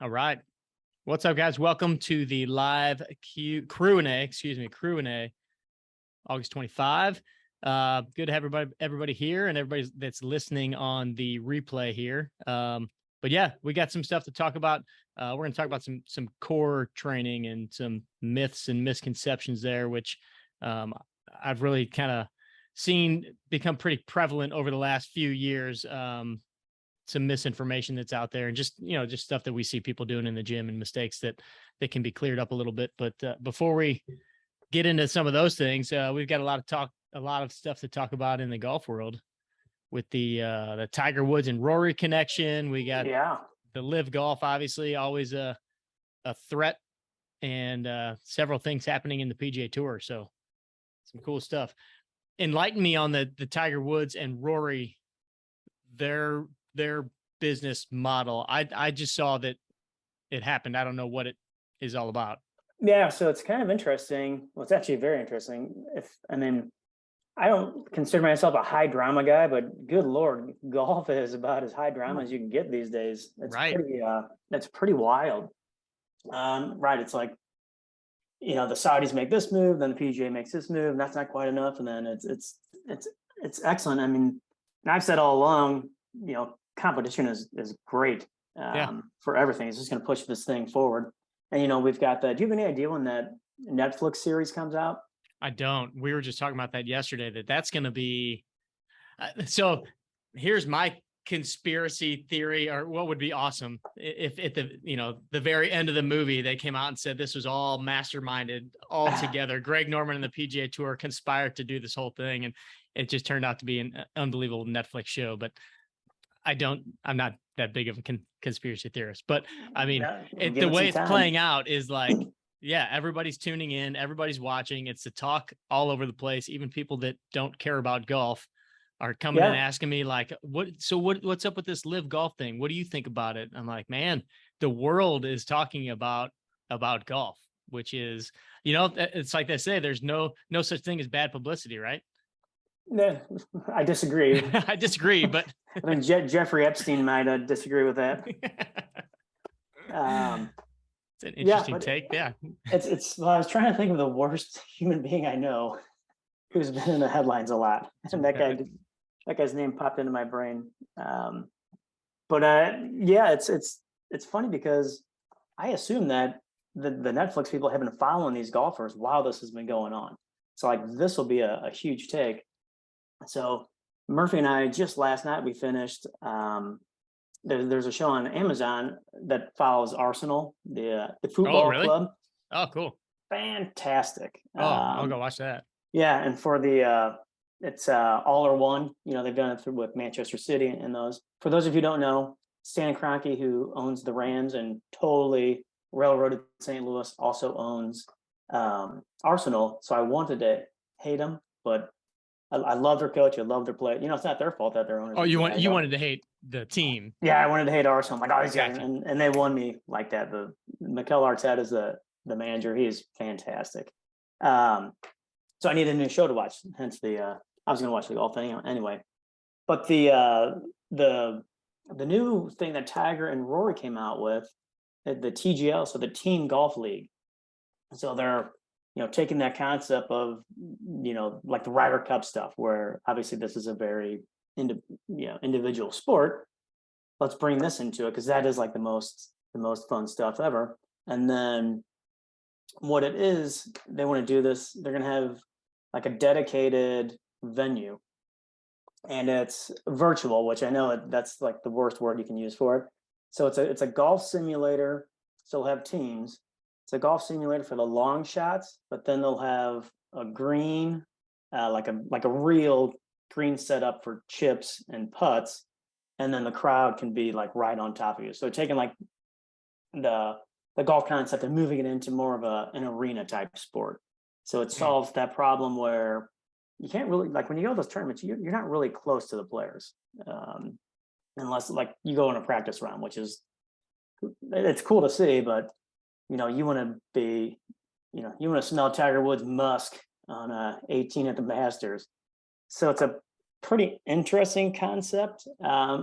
All right. What's up, guys? Welcome to the live Q&A, August 25. Good to have everybody here and everybody that's listening on the replay here. But yeah, we got some stuff to talk about. We're going to talk about some core training and some myths and misconceptions there, which I've really kind of seen become pretty prevalent over the last few years. Some misinformation that's out there and just stuff that we see people doing in the gym and mistakes that can be cleared up a little bit. But before we get into some of those things, we've got a lot of stuff to talk about in the golf world with the Tiger Woods and Rory connection. We got the Live Golf, obviously always a threat, and several things happening in the PGA Tour. So some cool stuff. Enlighten me on the Tiger Woods and Rory, their business model. I just saw that it happened. I don't know what it is all about. Yeah, so it's kind of interesting. Well, it's actually very interesting. I don't consider myself a high drama guy, but good Lord, golf is about as high drama as you can get these days. It's right. That's pretty wild. Right. It's like, the Saudis make this move, then the PGA makes this move, and that's not quite enough. And then it's excellent. I mean, and I've said all along, competition is great for everything. It's just going to push this thing forward. And we've got do you have any idea when that Netflix series comes out? I don't. We were just talking about that yesterday, that's going to be so here's my conspiracy theory, or what would be awesome if at the very end of the movie they came out and said this was all masterminded all together. Greg Norman and the PGA Tour conspired to do this whole thing, and it just turned out to be an unbelievable Netflix show. But I'm not that big of a conspiracy theorist, but I mean, the way it's playing out is like, yeah, everybody's tuning in, everybody's watching. It's the talk all over the place. Even people that don't care about golf are coming and asking me like, what's up with this Live Golf thing? What do you think about it? I'm like, man, the world is talking about golf, which is, it's like they say, there's no such thing as bad publicity, right? Yeah, I disagree. I disagree, but I mean, Jeffrey Epstein might disagree with that. It's an interesting take. Yeah, it's. Well, I was trying to think of the worst human being I know who's been in the headlines a lot, and that guy's name popped into my brain. It's funny because I assume that the Netflix people have been following these golfers while this has been going on. So like this will be a huge take. So Murphy and I just last night we finished. There's a show on Amazon that follows Arsenal, the football club. Oh, cool! Fantastic. I'll go watch that. Yeah, and for the it's All or One. They've done it with Manchester City and those. For those of you who don't know, Stan Kroenke, who owns the Rams and totally railroaded St. Louis, also owns Arsenal. So I wanted to hate him, but I love their coach. I love their play. It's not their fault that they're owners. Oh, you wanted to hate the team? Yeah, I wanted to hate Arsenal. I'm like, these guys, and they won me like that. The Mikel Arteta is the manager. He is fantastic. So I needed a new show to watch. Hence I was going to watch the golf thing anyway. But the new thing that Tiger and Rory came out with, the TGL, so the Team Golf League. So they're taking that concept of, like the Ryder Cup stuff, where obviously this is a very individual sport. Let's bring this into it because that is like the most fun stuff ever. And then what it is, they want to do this. They're going to have like a dedicated venue, and it's virtual, which I know that's like the worst word you can use for it. So it's a golf simulator. So we'll have teams. It's a golf simulator for the long shots, but then they'll have a green, like a real green setup for chips and putts, and then the crowd can be like right on top of you. So taking like the golf concept and moving it into more of an arena type sport. So it solves that problem where you can't really, like when you go to those tournaments, you're not really close to the players, unless like you go in a practice round, which is it's cool to see, but you want to be, you want to smell Tiger Woods musk on 18 at the Masters. So it's a pretty interesting concept. I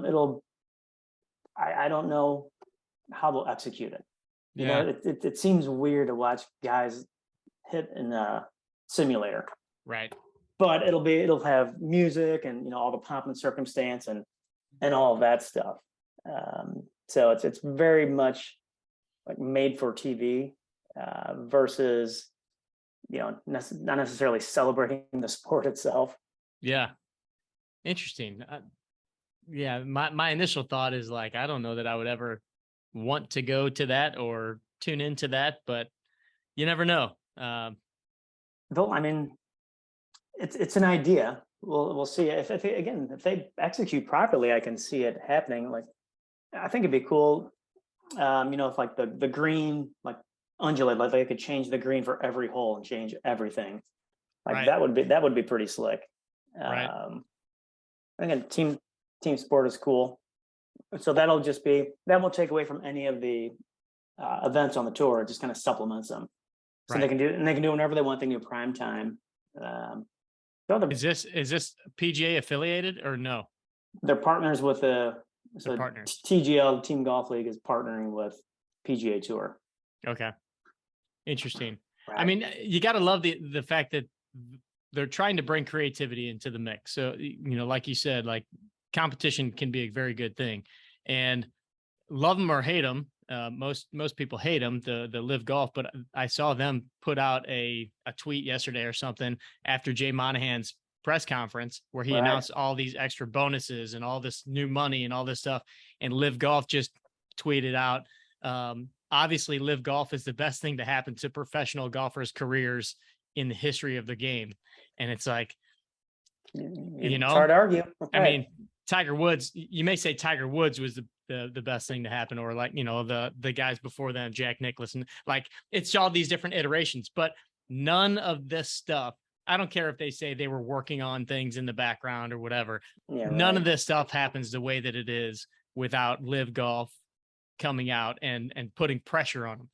don't know how they'll execute it. You Yeah. know, it seems weird to watch guys hit in a simulator, Right. but it'll have music and all the pomp and circumstance and all of that stuff. So it's very much like made for TV versus not necessarily celebrating the sport itself. Yeah. Interesting. Yeah. My initial thought is like, I don't know that I would ever want to go to that or tune into that, but you never know. Though, I mean, it's an idea. We'll see if they execute properly, I can see it happening. Like, I think it'd be cool. If like the green like undulate, like they could change the green for every hole and change everything. Like Right. that would be pretty slick. Right. Again, team sport is cool. So that won't take away from any of the events on the tour. It just kind of supplements them. So Right. they can do whenever they want. They can do prime time. Is this PGA affiliated or no? They're partners with They're partners. TGL Team Golf League is partnering with PGA Tour. Okay. Interesting. I Right. mean, you got to love the fact that they're trying to bring creativity into the mix. So, like you said, like competition can be a very good thing, and love them or hate them. Most people hate them, the Live Golf, but I saw them put out a tweet yesterday or something after Jay Monahan's press conference where he Right. announced all these extra bonuses and all this new money and all this stuff. And Live Golf just tweeted out, obviously Live Golf is the best thing to happen to professional golfers' careers in the history of the game. And it's like, It's hard to argue. I mean, Tiger Woods, you may say Tiger Woods was the best thing to happen, or like, the guys before them, Jack Nicklaus, and like, it's all these different iterations, but none of this stuff, I don't care if they say they were working on things in the background or whatever. Yeah, none of right. this stuff happens the way that it is without Live Golf coming out and putting pressure on them,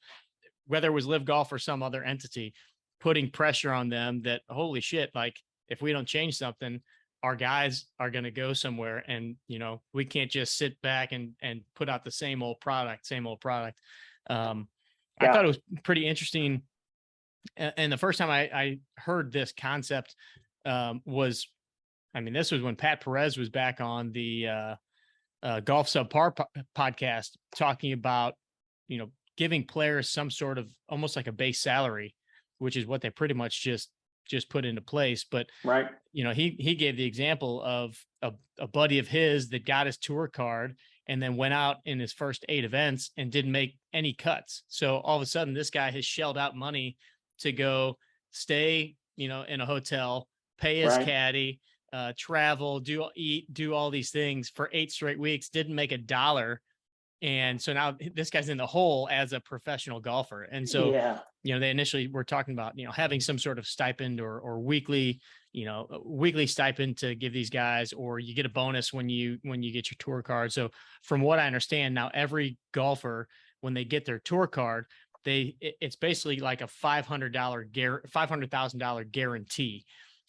whether it was Live Golf or some other entity, putting pressure on them that, holy shit, like if we don't change something, our guys are going to go somewhere, and we can't just sit back and put out the same old product. I thought it was pretty interesting, and the first time I heard this concept was, I mean, this was when Pat Perez was back on the Golf Subpar podcast talking about giving players some sort of almost like a base salary, which is what they pretty much just put into place. But right. He gave the example of a buddy of his that got his tour card and then went out in his first 8 events and didn't make any cuts. So all of a sudden this guy has shelled out money to go stay, in a hotel, pay his caddy, travel, do all these things for 8 straight weeks, didn't make a dollar. And so now this guy's in the hole as a professional golfer. And so, they initially were talking about, having some sort of stipend or weekly, weekly stipend to give these guys, or you get a bonus when you get your tour card. So from what I understand now, every golfer, when they get their tour card, it's basically like a $500,000 guarantee.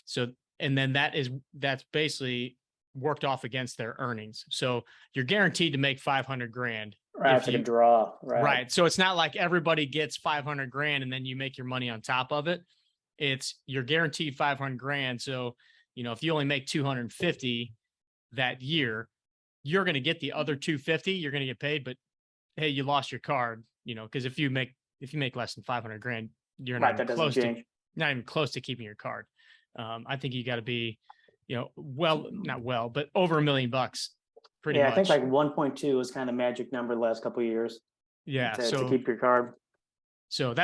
So, and then that's basically worked off against their earnings. So you're guaranteed to make 500 grand. Right. It's like a draw. Right. So it's not like everybody gets 500 grand and then you make your money on top of it. You're guaranteed 500 grand. So, if you only make 250 that year, you're going to get the other 250, you're going to get paid, but hey, you lost your card, because if you make less than 500 grand, you're not even close to keeping your card. I think you got to be, not well, but over $1 million pretty much. I think like 1.2 was kind of magic number the last couple of years. Yeah. To keep your card. So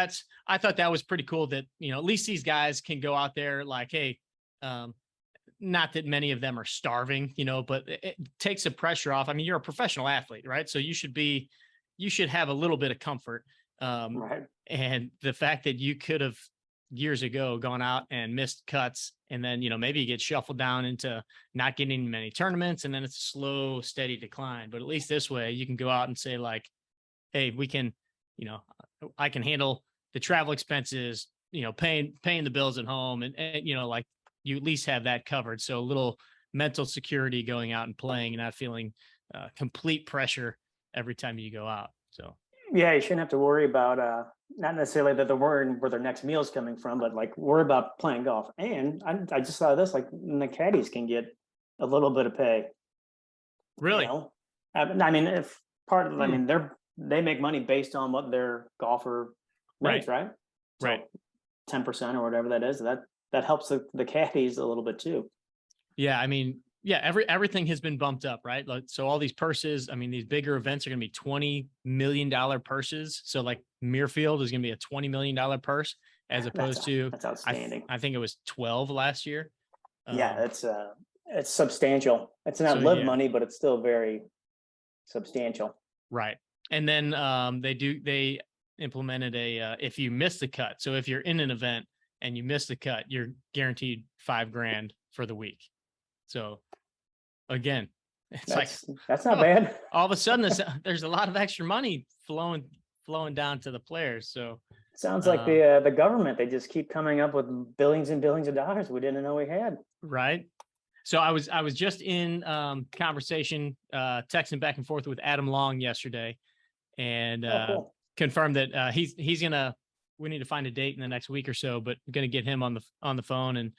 I thought that was pretty cool that, at least these guys can go out there like, hey, not that many of them are starving, but it takes the pressure off. I mean, you're a professional athlete, right? So you should have a little bit of comfort. Right. And the fact that you could have years ago gone out and missed cuts, and then, maybe you get shuffled down into not getting many tournaments, and then it's a slow, steady decline. But at least this way you can go out and say like, hey, we can, I can handle the travel expenses, paying the bills at home, and like you at least have that covered. So a little mental security going out and playing and not feeling complete pressure every time you go out. So Yeah, you shouldn't have to worry about not necessarily that they're worrying where their next meal is coming from, but like worry about playing golf. And I just saw this, like the caddies can get a little bit of pay. You really, know, I mean, if part of, I Hmm. mean, they make money based on what their golfer makes, right? Right. So 10% or whatever that is, that helps the caddies a little bit too. Yeah, I mean, yeah, everything has been bumped up, right? Like, so all these purses, I mean, these bigger events are going to be $20 million purses. So like Muirfield is going to be a $20 million purse as That's opposed to that's outstanding. I think it was 12 last year. Yeah, Um, it's substantial. It's so not live yeah, money, but it's still very substantial. right. And then they implemented a if you miss the cut. So if you're in an event and you miss the cut, you're guaranteed $5,000 for the week. So again, it's like, That's not oh, bad. all of a sudden there's a lot of extra money flowing down to the players. So Sounds like uh, the government. They just keep coming up with billions and billions of dollars we didn't know we had. right. So I was just in conversation, texting back and forth with Adam Long yesterday, and Oh, cool. confirmed that he's gonna. We need to find a date in the next week or so, but I'm gonna get him on the phone and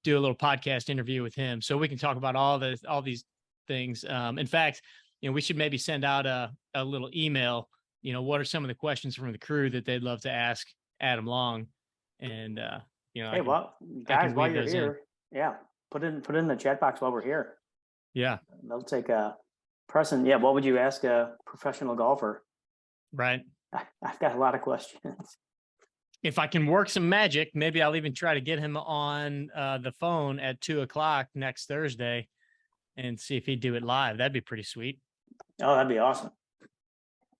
do a little podcast interview with him, so we can talk about all these things. In fact, we should maybe send out a little email. What are some of the questions from the crew that they'd love to ask Adam Long, and Hey, well, I guys, can while weave you're those in. here, yeah, put it in the chat box while we're here. Yeah, They'll take a person. Yeah, what would you ask a professional golfer? right. I've got a lot of questions. If I can work some magic, maybe I'll even try to get him on the phone at 2:00 next Thursday and see if he'd do it live. That'd be pretty sweet. Oh, that'd be awesome.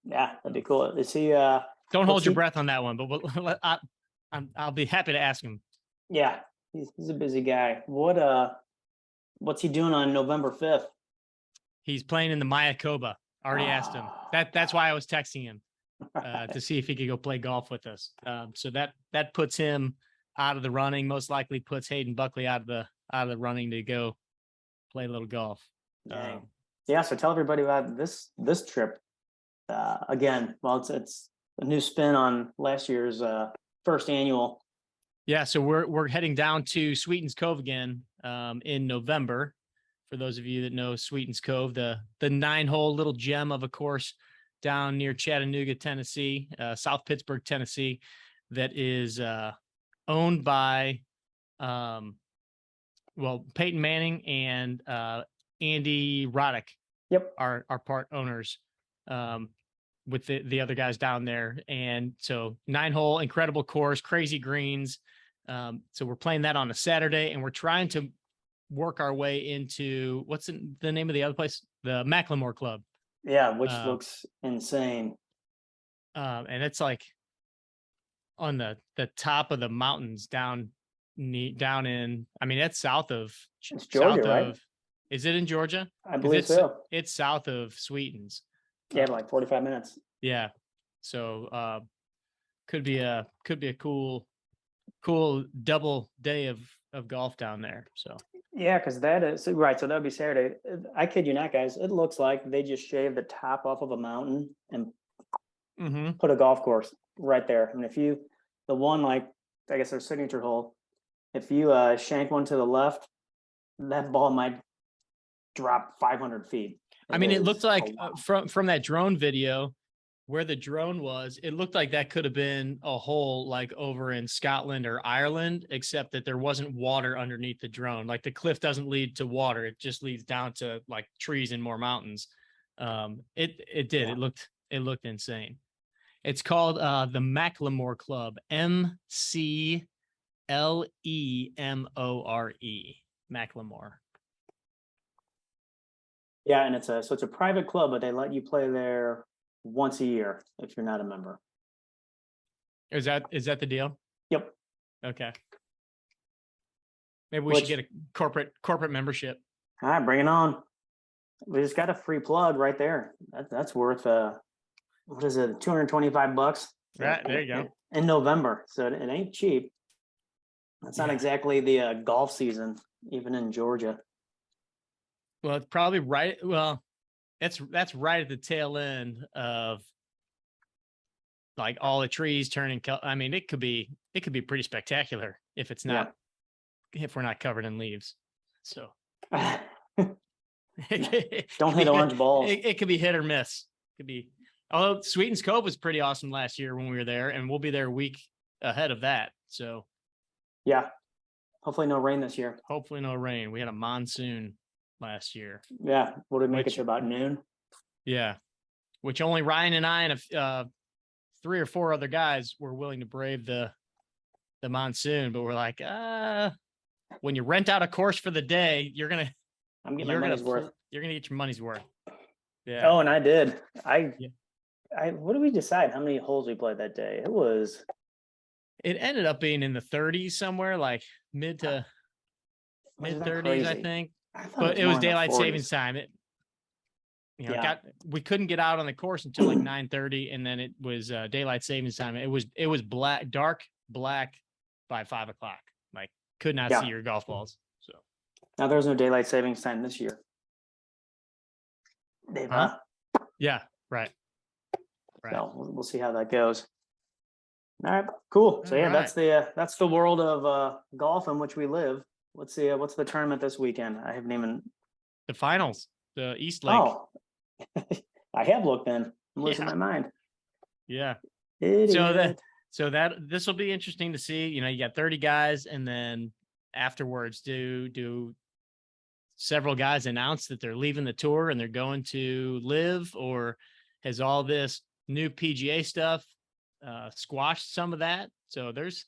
Yeah, that'd be cool. Is he? Don't What's hold your he? breath on that one, but I'll be happy to ask him. Yeah, he's a busy guy. What's he doing on November 5th? He's playing in the Mayakoba. Already asked him. That's why I was texting him to see if he could go play golf with us. So that puts him out of the running. Most likely puts Hayden Buckley out of the running to go play a little golf. Dang. Yeah, so tell everybody about this trip. Again, well, it's a new spin on last year's first annual. Yeah, so we're heading down to Sweetens Cove again in November. For those of you that know Sweetens Cove, the 9-hole little gem of a course down near Chattanooga, Tennessee, South Pittsburgh, Tennessee, that is owned by Peyton Manning and Andy Roddick. Yep. Are part owners with the other guys down there. And so 9-hole, incredible course, crazy greens. So we're playing that on a Saturday, and we're trying to work our way into what's the name of the other place? The Macklemore Club. Yeah, which looks insane. And it's like on the top of the mountains down in, I mean, it's south of, it's Georgia, right? Is it in Georgia? I believe so. It's south of Sweetens. Yeah, like 45 minutes. Yeah. So could be a cool double day of golf down there. So yeah, because that is right. So that would be Saturday. I kid you not, guys. It looks like they just shaved the top off of a mountain and put a golf course right there. And if the one, like, I guess their signature hole, if you shank one to the left, that ball might drop 500 feet. I mean, it looked like from that drone video where the drone was, it looked like that could have been a hole like over in Scotland or Ireland, except that there wasn't water underneath the drone. Like the cliff doesn't lead to water. It just leads down to like trees and more mountains. It did. Yeah. It looked insane. It's called the Macklemore Club, MCLEMORE, Macklemore. Yeah, and it's a private club, but they let you play there once a year if you're not a member. Is that the deal? Yep. Okay. Maybe we should get a corporate membership. All right, bring it on. We just got a free plug right there. That's worth what is it, $225? Right, there you go. In November, so it ain't cheap. That's not exactly the golf season, even in Georgia. Well, it's probably right. Well, that's right at the tail end of like all the trees turning. I mean, it could be pretty spectacular if it's not, if we're not covered in leaves. So Don't hit orange balls. It could be hit or miss. Could be. Although Sweetens Cove was pretty awesome last year when we were there, and we'll be there a week ahead of that. So yeah, hopefully no rain this year. Hopefully no rain. We had a monsoon last year. Yeah, what did it make it to about noon? Yeah, which only Ryan and I and 3 or 4 other guys were willing to brave the monsoon, but we're like, when you rent out a course for the day, you're gonna get your money's worth. Yeah. Oh, and I did. What did we decide? How many holes we played that day? It ended up being in the 30s somewhere, like mid 30s, I think. But it was daylight savings time. We couldn't get out on the course until like 9:30, and then it was daylight savings time. It was dark black by 5 o'clock. Like, could not see your golf balls. So now there's no daylight savings time this year. Yeah, right. So we'll see how that goes. All right, cool. So that's the world of golf in which we live. What's the tournament this weekend? I haven't even. The finals, the East Lake. Oh, I have looked then. I'm losing my mind. Yeah. Idiot. So this will be interesting to see. You got 30 guys, and then afterwards, do several guys announce that they're leaving the tour and they're going to live, or has all this new PGA stuff squashed some of that? So there's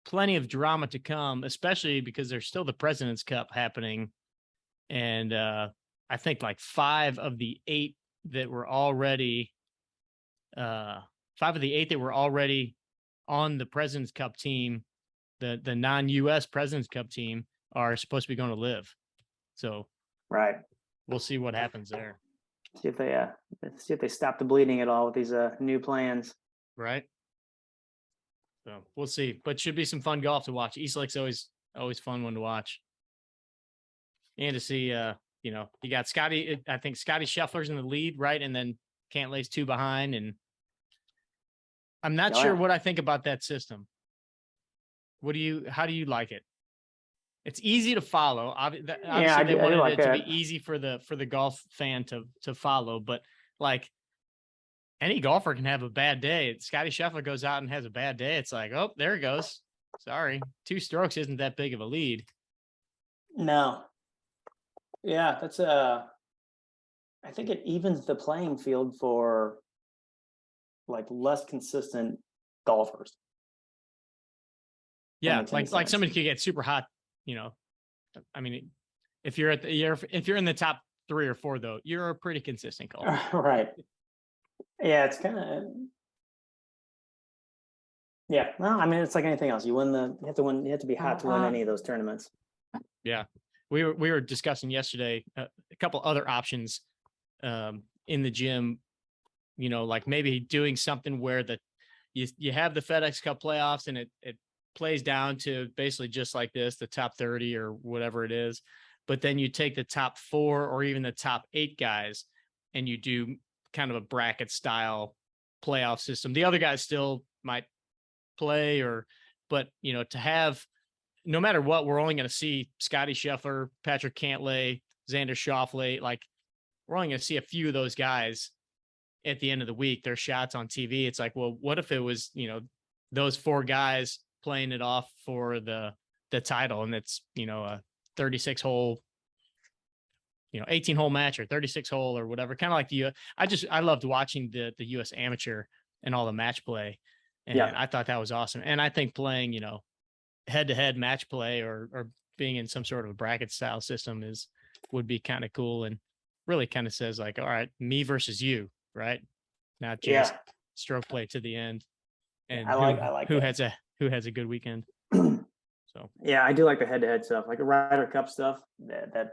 plenty of drama to come, especially because there's still the President's Cup happening. And I think like 5 of the 8 that were already on the President's Cup team, the non-US President's Cup team, are supposed to be going to live. So we'll see what happens there. See if they stop the bleeding at all with these new plans. Right. So we'll see, but should be some fun golf to watch. East Lake's always fun one to watch, and to see. You got Scotty. I think Scotty Scheffler's in the lead, right, and then Cantlay's 2 behind, and I'm not sure what I think about that system. How do you like it? It's easy to follow. Obviously, they wanted it to be easy for the golf fan to follow, but like, any golfer can have a bad day. Scotty Scheffler goes out and has a bad day. It's like, oh, there it goes. Sorry. 2 strokes isn't that big of a lead. No. Yeah, that's I think it evens the playing field for like less consistent golfers. Yeah, like somebody could get super hot, I mean, if you're in the top 3 or 4 though, you're a pretty consistent golfer. Right. Yeah, it's kind of. Yeah, well, I mean, it's like anything else. You have to be hot to win any of those tournaments. Yeah, we were discussing yesterday a couple other options in the gym. Like maybe doing something where you have the FedEx Cup playoffs, and it plays down to basically just like this, the top 30 or whatever it is, but then you take the top 4 or even the top 8 guys, and you do kind of a bracket style playoff system. The other guys still might play, but to have, no matter what, we're only going to see Scotty Scheffler, Patrick Cantlay, Xander Schauffele. Like, we're only going to see a few of those guys at the end of the week, their shots on TV. It's like, well, what if it was, those 4 guys playing it off for the title, and it's, a 36 hole, 18 hole match or 36 hole or whatever. Kind of like I loved watching the US Amateur and all the match play. And I thought that was awesome. And I think playing, head to head match play or being in some sort of a bracket style system would be kind of cool, and really kind of says like, all right, me versus you, right? Not just stroke play to the end. And I like who has a good weekend. So yeah, I do like the head to head stuff, like the Ryder Cup stuff. That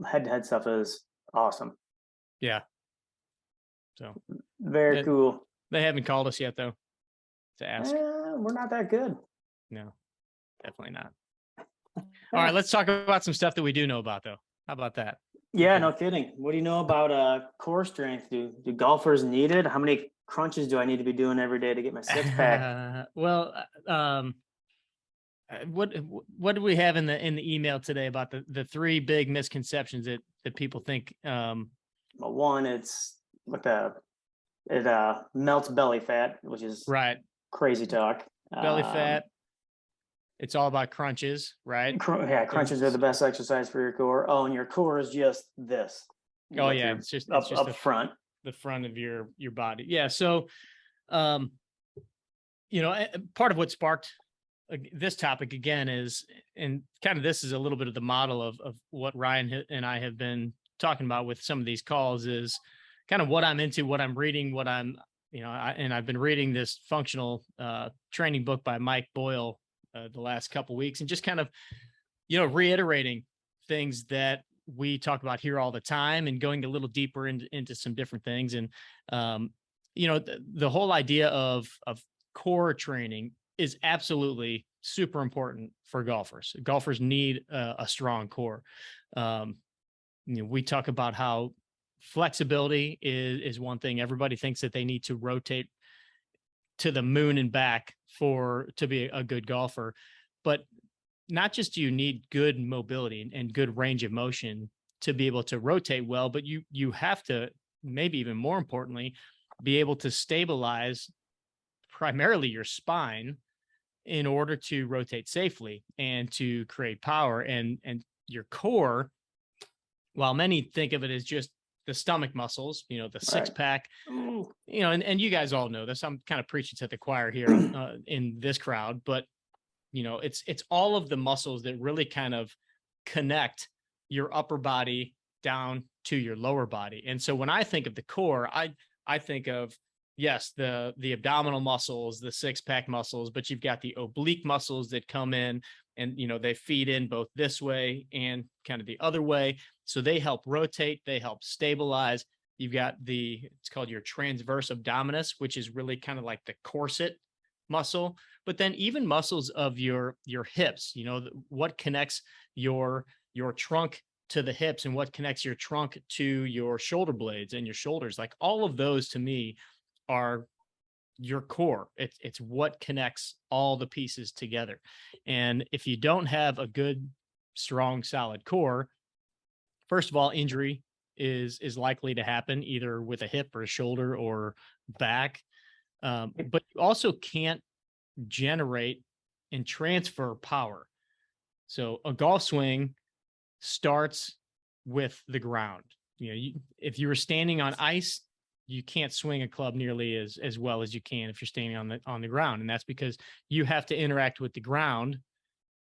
head to head stuff is awesome. Yeah. So very cool. They haven't called us yet though to ask. We're not that good. No, definitely not. All right, let's talk about some stuff that we do know about though. How about that? Yeah, no kidding. What do you know about core strength? Do golfers need it? How many crunches do I need to be doing every day to get my six pack? Well, what do we have in the email today about the three big misconceptions that people think? Well, one, it's with it melts belly fat, which is Right, crazy talk. belly fat. It's all about crunches, right? Yeah, crunches are the best exercise for your core. Oh, and your core is just this. Oh with yeah, your- it's just up the front. front of your body. Yeah. So, um, part of what sparked this topic again is, and kind of this is a little bit of the model of what Ryan and I have been talking about with some of these calls, is kind of what I'm into, what I'm reading, what I'm, and I've been reading this functional training book by Mike Boyle the last couple weeks, and just kind of, reiterating things that we talk about here all the time and going a little deeper into some different things. And, the whole idea of core training is absolutely super important for golfers. Golfers need a strong core. We talk about how flexibility is one thing. Everybody thinks that they need to rotate to the moon and back to be a good golfer, but not just do you need good mobility and good range of motion to be able to rotate well, but you have to, maybe even more importantly, be able to stabilize primarily your spine in order to rotate safely and to create power. And your core, while many think of it as just the stomach muscles, the six pack, and you guys all know this. I'm kind of preaching to the choir here in this crowd, but it's all of the muscles that really kind of connect your upper body down to your lower body. And so when I think of the core, I think of, yes, the abdominal muscles, the six pack muscles, but you've got the oblique muscles that come in and, they feed in both this way and kind of the other way. So they help rotate, they help stabilize. You've got it's called your transverse abdominis, which is really kind of like the corset muscle, but then even muscles of your hips, what connects your trunk to the hips and what connects your trunk to your shoulder blades and your shoulders. Like all of those to me are your core. It's what connects all the pieces together. And if you don't have a good, strong, solid core, first of all, injury is likely to happen either with a hip or a shoulder or back. But you also can't generate and transfer power. So a golf swing starts with the ground. If you were standing on ice, you can't swing a club nearly as well as you can if you're standing on the ground. And that's because you have to interact with the ground,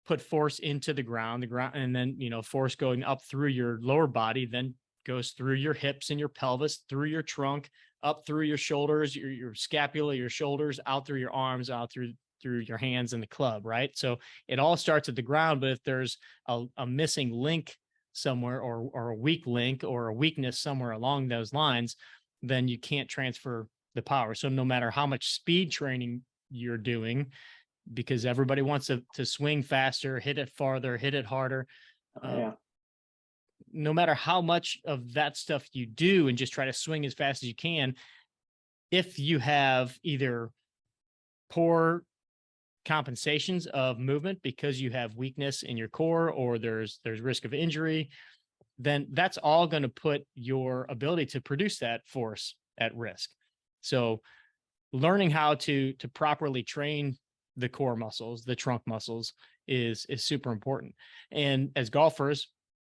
put force into the ground, and then, force going up through your lower body, then goes through your hips and your pelvis, through your trunk, up through your shoulders, your scapula, your shoulders, out through your arms, out through your hands and the club, right? So it all starts at the ground, but if there's a missing link somewhere or a weak link or a weakness somewhere along those lines, then you can't transfer the power. So no matter how much speed training you're doing, because everybody wants to swing faster, hit it farther, hit it harder. No matter how much of that stuff you do and just try to swing as fast as you can, if you have either poor compensations of movement because you have weakness in your core or there's risk of injury, then that's all going to put your ability to produce that force at risk. So learning how to properly train the core muscles, the trunk muscles is super important. And as golfers,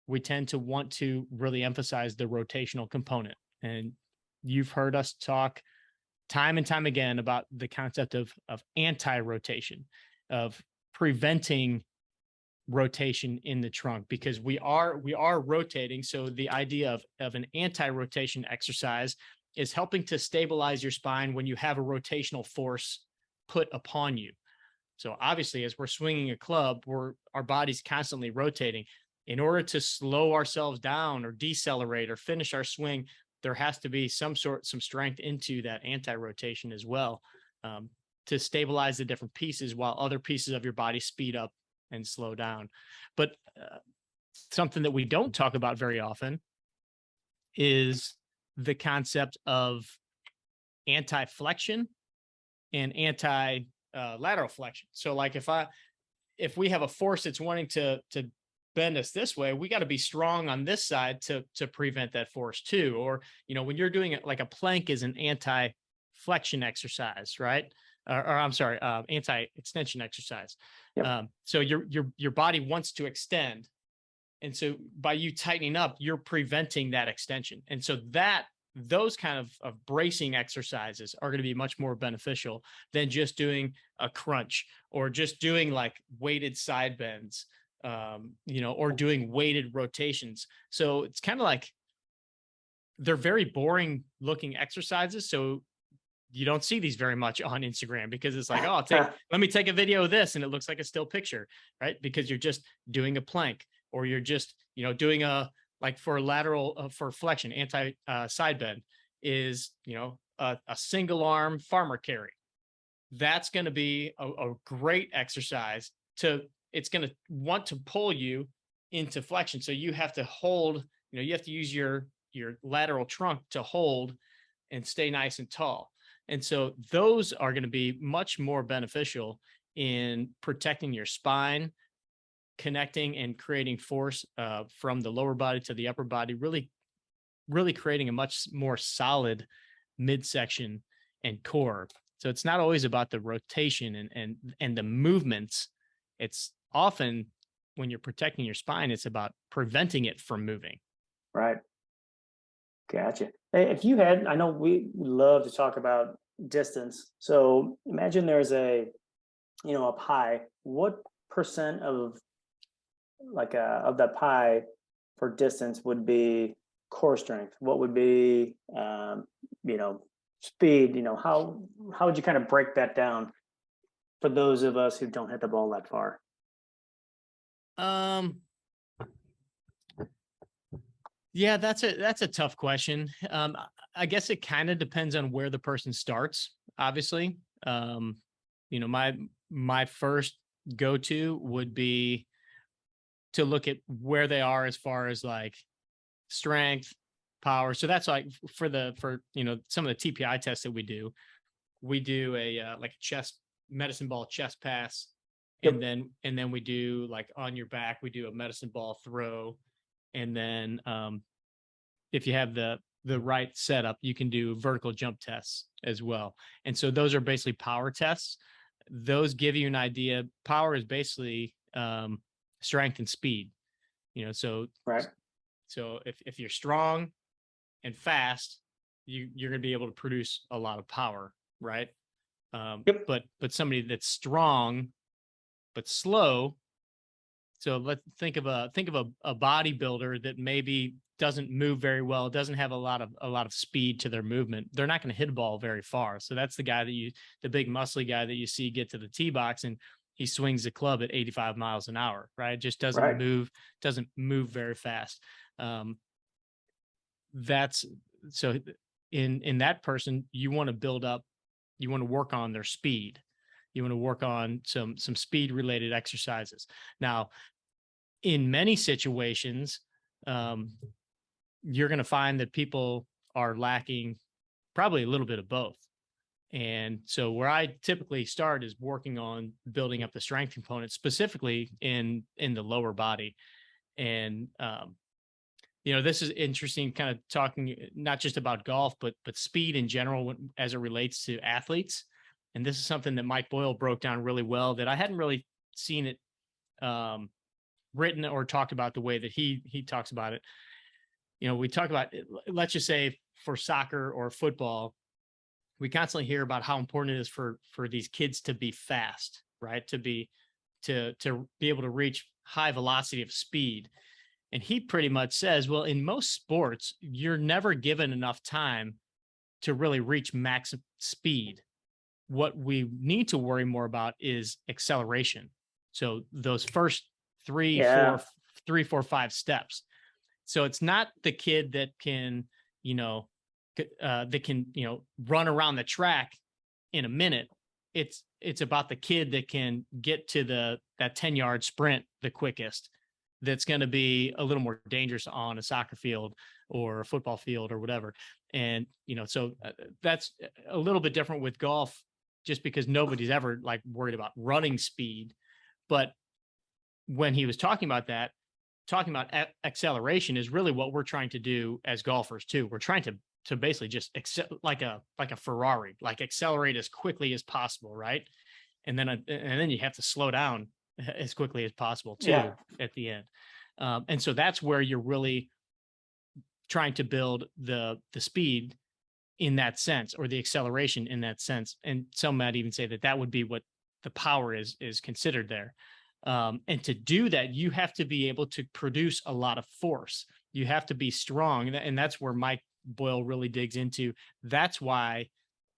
we tend to want to really emphasize the rotational component. And you've heard us talk time and time again about the concept of anti-rotation, of preventing rotation in the trunk, because we are rotating. So the idea of an anti-rotation exercise is helping to stabilize your spine when you have a rotational force put upon you. So obviously, as we're swinging a club, our body's constantly rotating. In order to slow ourselves down or decelerate or finish our swing, there has to be some strength into that anti-rotation as well, to stabilize the different pieces while other pieces of your body speed up and slow down. But something that we don't talk about very often is the concept of anti-flexion and lateral flexion. So like if we have a force that's wanting to bend us this way, we got to be strong on this side to prevent that force too. Or, when you're doing it, like a plank is an anti-flexion exercise, right? Or I'm sorry, anti-extension exercise. Yep. So your body wants to extend. And so by you tightening up, you're preventing that extension. And so those kind of bracing exercises are going to be much more beneficial than just doing a crunch or just doing like weighted side bends, or doing weighted rotations. So it's kind of like they're very boring looking exercises. So you don't see these very much on Instagram because it's like, let me take a video of this. And it looks like a still picture, right? Because you're just doing a plank, or you're just, doing like for lateral, for flexion, side bend is, a single arm farmer carry. That's going to be a great exercise it's going to want to pull you into flexion. So you have to hold, you have to use your lateral trunk to hold and stay nice and tall. And so those are going to be much more beneficial in protecting your spine, connecting and creating force from the lower body to the upper body, really, really creating a much more solid midsection and core. So it's not always about the rotation and the movements. It's often when you're protecting your spine, it's about preventing it from moving. Right. Gotcha. Hey, if you had, I know we love to talk about distance. So imagine there's a pie. What percent of that pie for distance would be core strength? What would be, speed? How would you kind of break that down for those of us who don't hit the ball that far? Yeah, that's a tough question. I guess it kind of depends on where the person starts, obviously. My first go-to would be to look at where they are as far as like strength, power. So that's like for some of the TPI tests that we do a like a chest medicine ball chest pass. Yep. And then we do like on your back, we do a medicine ball throw. And then if you have the right setup, you can do vertical jump tests as well. And so those are basically power tests. Those give you an idea. Power is basically strength and speed. So right. So if you're strong and fast, you're going to be able to produce a lot of power, right? Yep. But somebody that's strong but slow. So let's think of a bodybuilder that maybe doesn't move very well, doesn't have a lot of speed to their movement. They're not going to hit a ball very far. So that's the guy the big muscly guy that you see get to the tee box and he swings the club at 85 miles an hour, right? Just doesn't move very fast. That's so in that person, you want to work on their speed. You want to work on some speed related exercises. Now, in many situations, you're going to find that people are lacking probably a little bit of both. And so where I typically start is working on building up the strength component, specifically in the lower body. And, this is interesting, kind of talking not just about golf, but speed in general as it relates to athletes. And this is something that Mike Boyle broke down really well that I hadn't really seen it written or talked about the way that he talks about it. We talk about, let's just say for soccer or football, we constantly hear about how important it is for these kids to be fast, right? To be able to reach high velocity of speed. And he pretty much says, well, in most sports, you're never given enough time to really reach max speed. What we need to worry more about is acceleration. So those first 3, 4, 5 steps. So it's not the kid that can, run around the track in a minute. It's about the kid that can get to that 10-yard sprint the quickest. That's going to be a little more dangerous on a soccer field or a football field or whatever. And, so that's a little bit different with golf, just because nobody's ever like worried about running speed. But when he was talking about that, talking about acceleration is really what we're trying to do as golfers too. We're trying to basically just like a Ferrari, like accelerate as quickly as possible, right? And then you have to slow down as quickly as possible too at the end. And so that's where you're really trying to build the speed in that sense, or the acceleration in that sense. And some might even say that would be what the power is considered there. And to do that, you have to be able to produce a lot of force. You have to be strong. And that's where Mike Boyle really digs into. That's why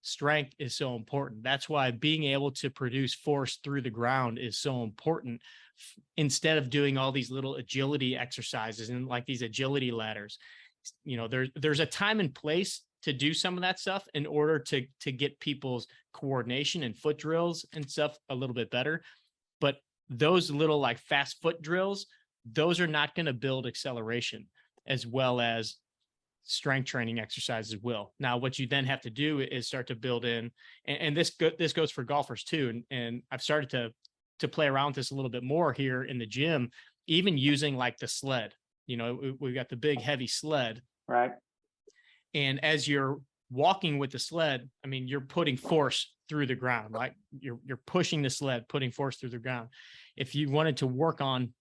strength is so important. That's why being able to produce force through the ground is so important, instead of doing all these little agility exercises and like these agility ladders. There's a time and place to do some of that stuff in order to get people's coordination and foot drills and stuff a little bit better. But those little like fast foot drills, those are not going to build acceleration as well as strength training exercises will. Now, what you then have to do is start to build in, and this goes for golfers too. And I've started to play around with this a little bit more here in the gym, even using like the sled. We've got the big heavy sled. Right. And as you're walking with the sled, I mean, you're putting force through the ground, right? You're pushing the sled, putting force through the ground. If you wanted to work on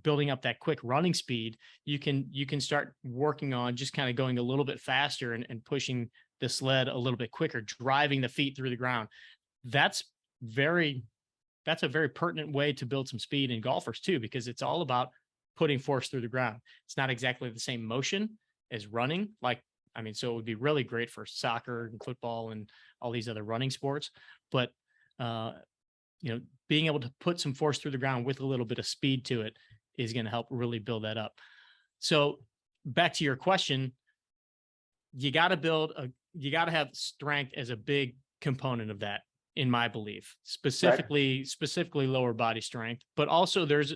building up that quick running speed, you can start working on just kind of going a little bit faster and pushing the sled a little bit quicker, driving the feet through the ground. That's a very pertinent way to build some speed in golfers too, because it's all about putting force through the ground. It's not exactly the same motion as running. So it would be really great for soccer and football and all these other running sports. But, being able to put some force through the ground with a little bit of speed to it is going to help really build that up. So back to your question, you got to have strength as a big component of that, in my belief, specifically lower body strength. But also there's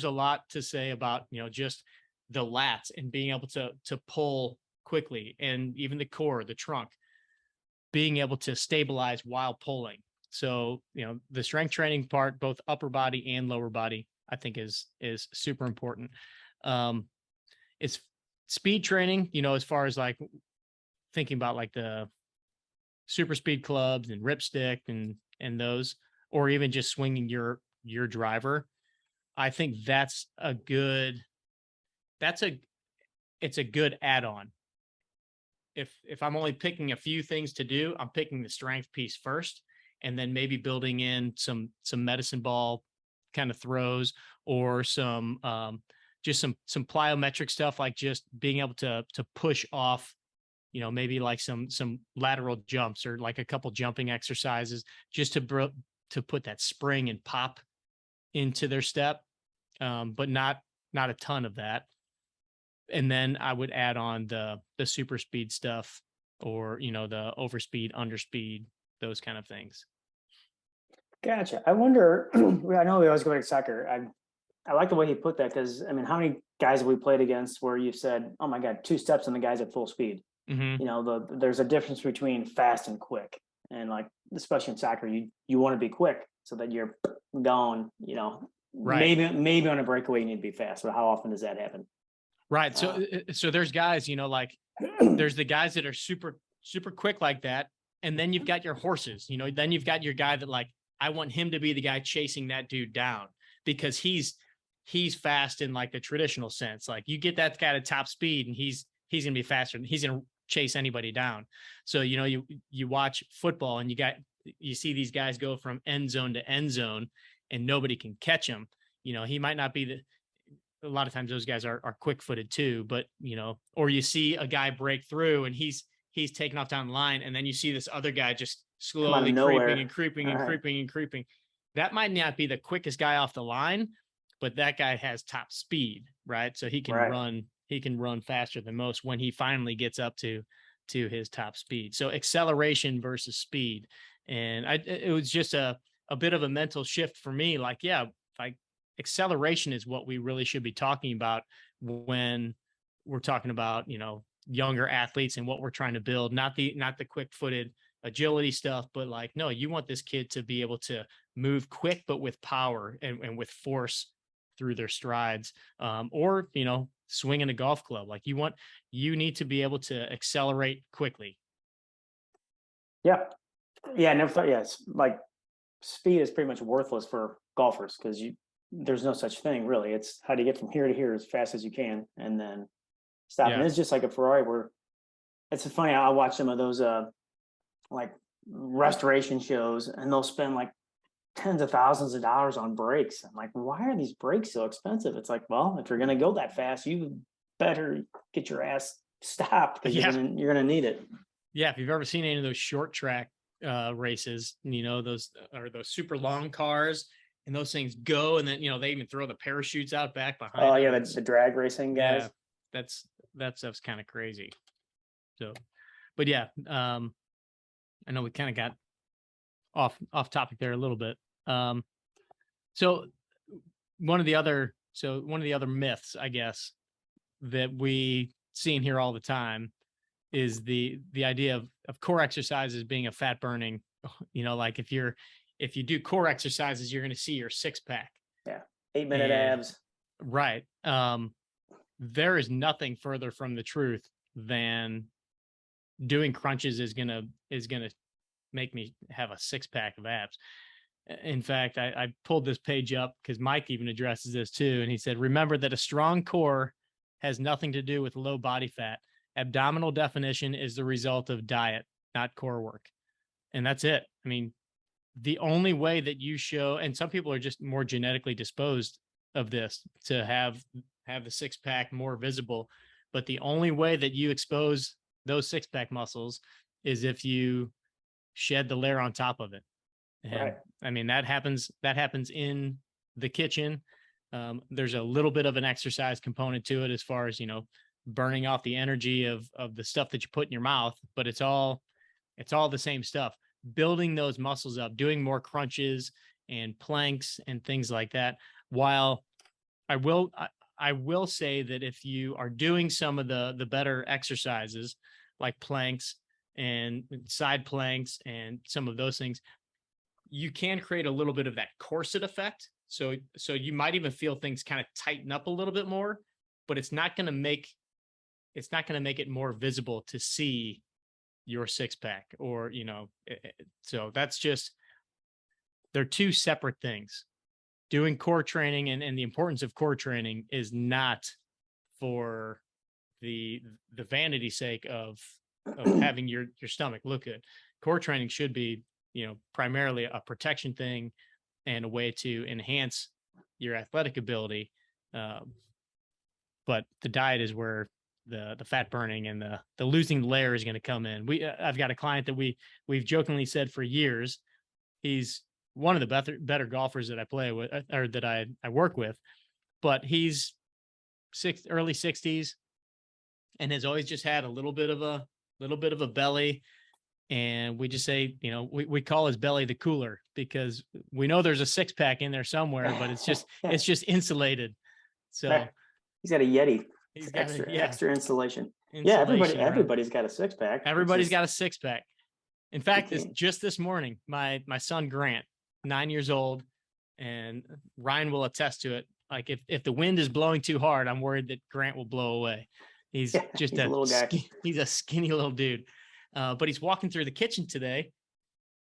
a lot to say about, just the lats and being able to pull quickly, and even the core, the trunk, being able to stabilize while pulling. So, the strength training part, both upper body and lower body, I think is super important. It's speed training, as far as like thinking about like the super speed clubs and ripstick and those, or even just swinging your driver. I think it's a good add-on. If I'm only picking a few things to do, I'm picking the strength piece first, and then maybe building in some medicine ball kind of throws, or some plyometric stuff, like just being able to push off, maybe like some lateral jumps, or like a couple jumping exercises, just to put that spring and pop into their step, but not a ton of that. And then I would add on the super speed stuff, or, the overspeed, underspeed, those kind of things. Gotcha. I wonder, I know we always go back to soccer. I like the way he put that, because how many guys have we played against where you've said, oh my God, 2 steps and the guy's at full speed? Mm-hmm. There's a difference between fast and quick. And like, especially in soccer, you want to be quick so that you're gone, right. Maybe on a breakaway, you need to be fast. But how often does that happen? Right. So there's guys, like there's the guys that are super, super quick like that. And then you've got your horses, then you've got your guy that, like, I want him to be the guy chasing that dude down, because he's fast in like the traditional sense. Like, you get that guy to top speed and he's going to be faster, and he's going to chase anybody down. So, you watch football and you see these guys go from end zone to end zone and nobody can catch him. He might not be a lot of times those guys are quick footed too, but, or you see a guy break through and he's taking off down the line, and then you see this other guy just slowly creeping. That might not be the quickest guy off the line, but that guy has top speed, right? So he can run faster than most when he finally gets up to his top speed. So acceleration versus speed. And it was just a bit of a mental shift for me. Like, acceleration is what we really should be talking about when we're talking about, younger athletes and what we're trying to build, not the quick-footed agility stuff, but like, no, you want this kid to be able to move quick, but with power and with force through their strides, or, swinging a golf club. Like you need to be able to accelerate quickly. Yeah. Yeah. I never thought, yeah, it's like speed is pretty much worthless for golfers because there's no such thing really. It's how do you get from here to here as fast as you can and then stop. And Yeah. it's just like a Ferrari where it's funny. I watch some of those like restoration shows and they'll spend like tens of thousands of dollars on brakes. I'm like, why are these brakes so expensive? It's like, well, if you're gonna go that fast, you better get your ass stopped because you're gonna need it. Yeah, if you've ever seen any of those short track races, those are those super long cars, and those things go, and then they even throw the parachutes out back behind. Oh yeah, that's the drag racing guys. Yeah, that stuff's kind of crazy. So, but yeah, I know we kind of got off topic there a little bit. So one of the other myths, I guess, that we see in here all the time is the idea of core exercises being a fat burning, like if you do core exercises, you're going to see your six pack. Yeah. 8-minute abs. Right. There is nothing further from the truth than doing crunches is going to make me have a six pack of abs. In fact, I pulled this page up because Mike even addresses this too. And he said, remember that a strong core has nothing to do with low body fat. Abdominal definition is the result of diet, not core work. And that's it. I mean, the only way that you show, and some people are just more genetically disposed of this to have the six pack more visible, but the only way that you expose those six pack muscles is if you shed the layer on top of it. And right. I mean, that happens in the kitchen. There's a little bit of an exercise component to it as far as, burning off the energy of the stuff that you put in your mouth, but it's all the same stuff. Building those muscles up, doing more crunches and planks and things like that. While I will say that if you are doing some of the better exercises like planks and side planks and some of those things, you can create a little bit of that corset effect. So you might even feel things kind of tighten up a little bit more, but it's not going to make it more visible to see your six pack or, so that's just, they're two separate things. Doing core training and the importance of core training is not for the vanity sake of having your stomach look good. Core training should be, primarily a protection thing and a way to enhance your athletic ability. But the diet is where the fat burning and the losing layer is going to come in. I've got a client that we've jokingly said for years, he's one of the better golfers that I play with or that I work with, but he's early 60s and has always just had a little bit of a belly. And we just say, we call his belly the cooler because we know there's a six pack in there somewhere, but it's just insulated. So he's got a Yeti. He's got extra insulation. Yeah, everybody's got a six pack. Everybody's got a six pack. In fact, just this morning, my son Grant, 9 years old, and Ryan will attest to it. Like if the wind is blowing too hard, I'm worried that Grant will blow away. He's just a little guy. He's a skinny little dude. But he's walking through the kitchen today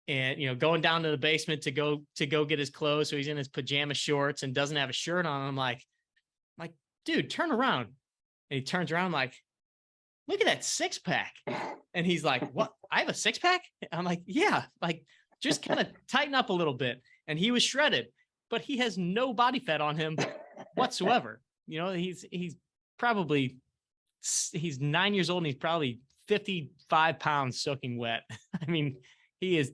and, going down to the basement to go get his clothes. So he's in his pajama shorts and doesn't have a shirt on. I'm like, dude, turn around. And he turns around like, look at that six pack. And he's like, what? I have a six pack? I'm like, yeah, like just kind of tighten up a little bit. And he was shredded, but he has no body fat on him whatsoever. He's 9 years old and he's probably 55 pounds soaking wet. I mean, he's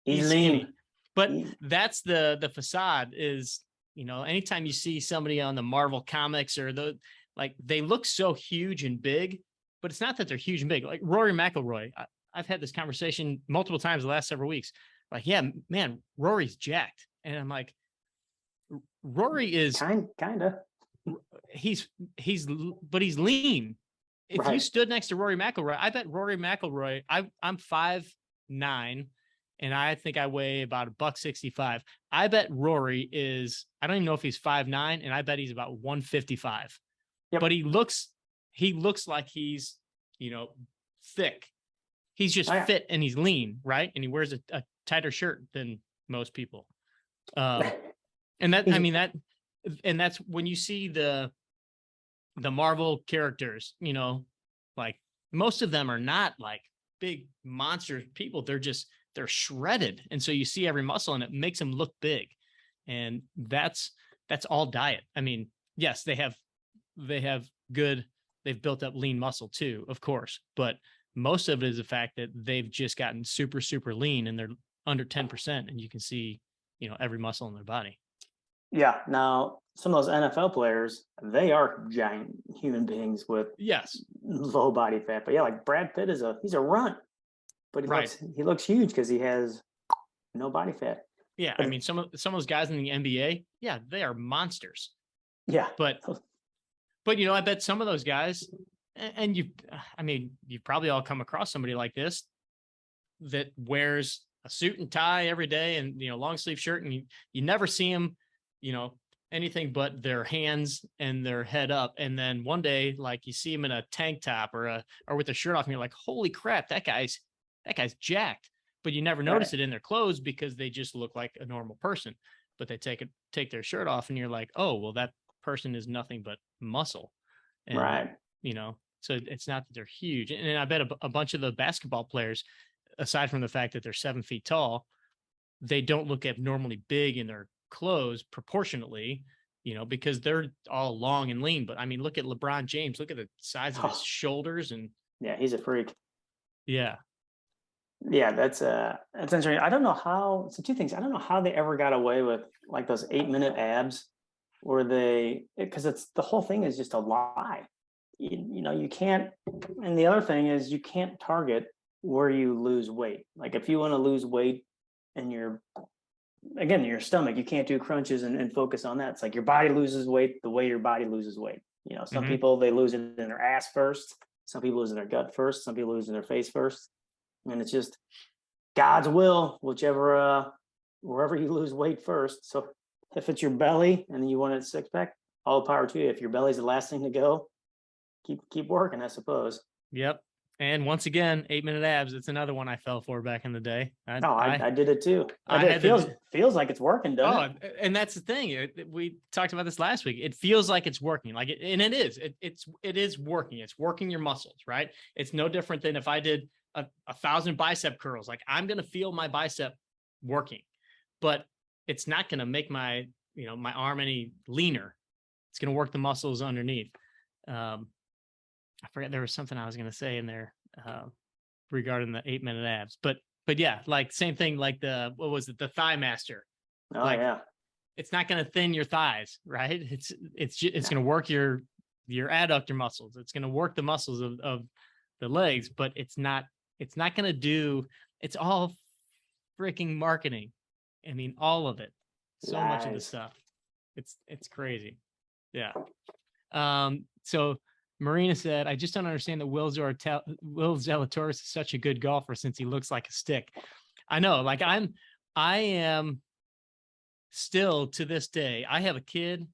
lean, but that's the facade is, anytime you see somebody on the Marvel comics or they look so huge and big, but it's not that they're huge and big. Like Rory McIlroy, I've had this conversation multiple times the last several weeks. Like, yeah, man, Rory's jacked. And I'm like, Rory is kind of, but he's lean. if you Right. stood next to Rory McIlroy, I bet Rory McIlroy, I'm 5'9", and I think I weigh about $165. I bet Rory is, I don't even know if he's 5'9", and I bet he's about 155. Yep. But he looks like he's, thick. He's just Oh, yeah. fit and he's lean, right? And he wears a tighter shirt than most people. And that, I mean, that's when you see the Marvel characters, like most of them are not like big monster people. They're shredded. And so you see every muscle and it makes them look big. And that's all diet. I mean, yes, they've built up lean muscle too, of course, but most of it is the fact that they've just gotten super, super lean and they're under 10%. And you can see, every muscle in their body. Yeah. Now, some of those NFL players, they are giant human beings with Yes. low body fat. But yeah, like Brad Pitt he's a runt, but he looks huge because he has no body fat. Yeah, I mean, some of those guys in the NBA, yeah, they are monsters. Yeah. But I bet some of those guys, and you've probably all come across somebody like this that wears a suit and tie every day and long sleeve shirt, and you never see him, anything but their hands and their head up. And then one day, like you see him in a tank top or with a shirt off, and you're like, holy crap, that guy's jacked. But you never notice it in their clothes because they just look like a normal person. But they take their shirt off, and you're like, oh, well, that person is nothing but muscle. And, right. So it's not that they're huge. And I bet a bunch of the basketball players, aside from the fact that they're 7 feet tall, they don't look abnormally big in their clothes proportionately, because they're all long and lean. But I mean, look at LeBron James, look at the size of his shoulders. And yeah, he's a freak. Yeah. Yeah, that's interesting. I don't know how, so two things. I don't know how they ever got away with like those 8-minute abs because it's the whole thing is just a lie. You can't, and the other thing is you can't target where you lose weight. Like if you want to lose weight in your stomach, you can't do crunches and focus on that. It's like your body loses weight the way your body loses weight. Some people, they lose it in their ass first. Some people lose in their gut first. Some people lose in their face first. And it's just God's will, wherever you lose weight first. So if it's your belly and you want a six pack, all the power to you. If your belly's the last thing to go, keep working, I suppose. Yep. And once again, 8-minute abs. It's another one I fell for back in the day. I did it too. It feels like it's working, doesn't it? And that's the thing. We talked about this last week. It feels like it's working. And it is. It is working. It's working your muscles, right? It's no different than if I did 1,000 bicep curls. Like I'm going to feel my bicep working, but it's not going to make my arm any leaner. It's going to work the muscles underneath. I forget, there was something I was going to say in there regarding the 8-minute abs, but yeah, like same thing, like the Thigh Master. Oh, yeah. It's not going to thin your thighs, right? It's going to work your adductor muscles. It's going to work the muscles of the legs, but it's not going to do, it's all freaking marketing. I mean, all of it, so much of the stuff. It's crazy. Yeah. So Marina said, I just don't understand that Will Zalatoris is such a good golfer since he looks like a stick. I know, like I am still to this day, I have a kid.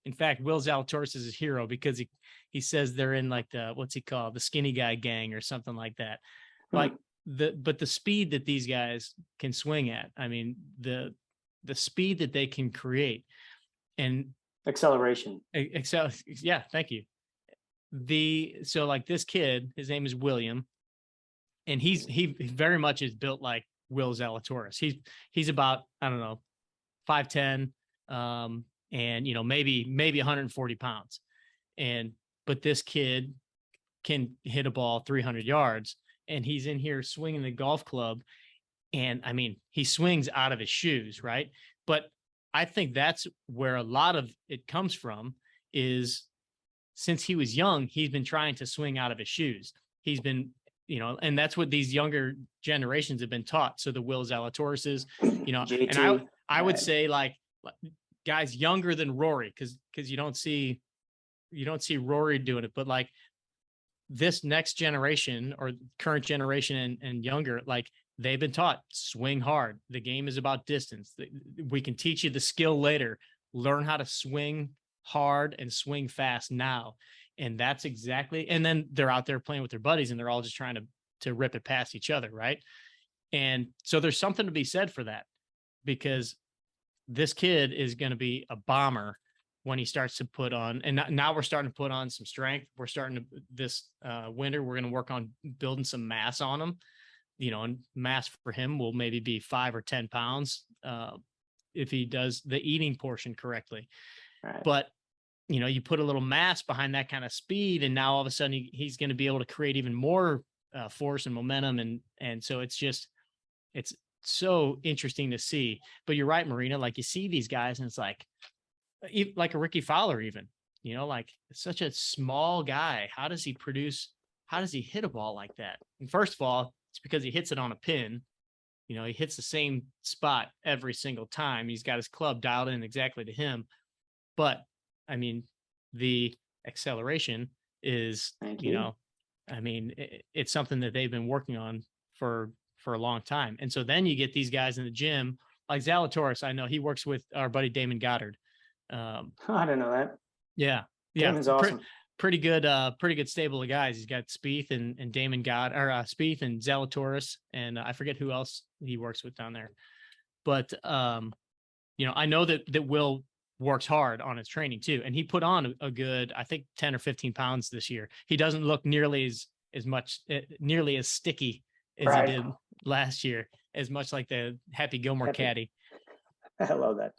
In fact, Will Zalatoris is his hero because he says they're in like what's he called? The skinny guy gang or something like that. Like but the speed that these guys can swing at, I mean, the speed that they can create and acceleration. Yeah, thank you. So like this kid, his name is William, and he very much is built like Will Zalatoris. He's about, I don't know, 5'10", and maybe 140 pounds. But this kid can hit a ball 300 yards, and he's in here swinging the golf club, and I mean, he swings out of his shoes, right? But I think that's where a lot of it comes from is since he was young, he's been trying to swing out of his shoes. He's been, and that's what these younger generations have been taught. So the Will Zalatorises, JT, and I would say like guys younger than Rory, because you don't see Rory doing it, but like this next generation or current generation and younger, like they've been taught swing hard. The game is about distance. We can teach you the skill later. Learn how to swing hard and swing fast now. And that's exactly, and then they're out there playing with their buddies and they're all just trying to rip it past each other. Right. And so there's something to be said for that, because this kid is going to be a bomber when he starts to put on, and now we're starting to put on some strength. We're starting to this winter, we're going to work on building some mass on him, and mass for him will maybe be 5 or 10 pounds if he does the eating portion correctly. Right. But, you put a little mass behind that kind of speed, and now all of a sudden he's going to be able to create even more force and momentum. And so it's so interesting to see. But you're right, Marina, like you see these guys and it's like a Ricky Fowler, even, like such a small guy. How does he hit a ball like that? And first of all, it's because he hits it on a pin. He hits the same spot every single time. He's got his club dialed in exactly to him. But I mean, the acceleration is, it's something that they've been working on for a long time. And so then you get these guys in the gym like Zalatoris. I know he works with our buddy Damon Goddard. I didn't know that. Yeah. Damon's awesome. Pretty good stable of guys. He's got Spieth and Damon Goddard, or Spieth and Zalatoris, and I forget who else he works with down there. But I know that Will works hard on his training too, and he put on a good, I think, 10 or 15 pounds this year. He doesn't look nearly as sticky as he did last year, as much like the Happy Gilmore caddy. I love that.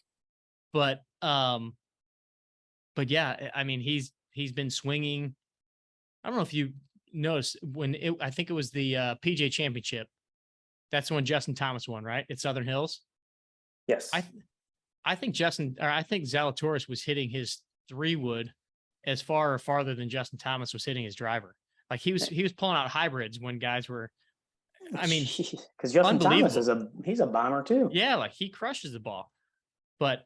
But yeah, I mean, he's been swinging. I don't know if you noticed I think it was the PGA Championship. That's when Justin Thomas won, right? At Southern Hills. Yes. I think Zalatoris was hitting his 3-wood as far or farther than Justin Thomas was hitting his driver. Like he was pulling out hybrids when guys were. I mean, because Justin Thomas he's a bomber too. Yeah, like he crushes the ball, but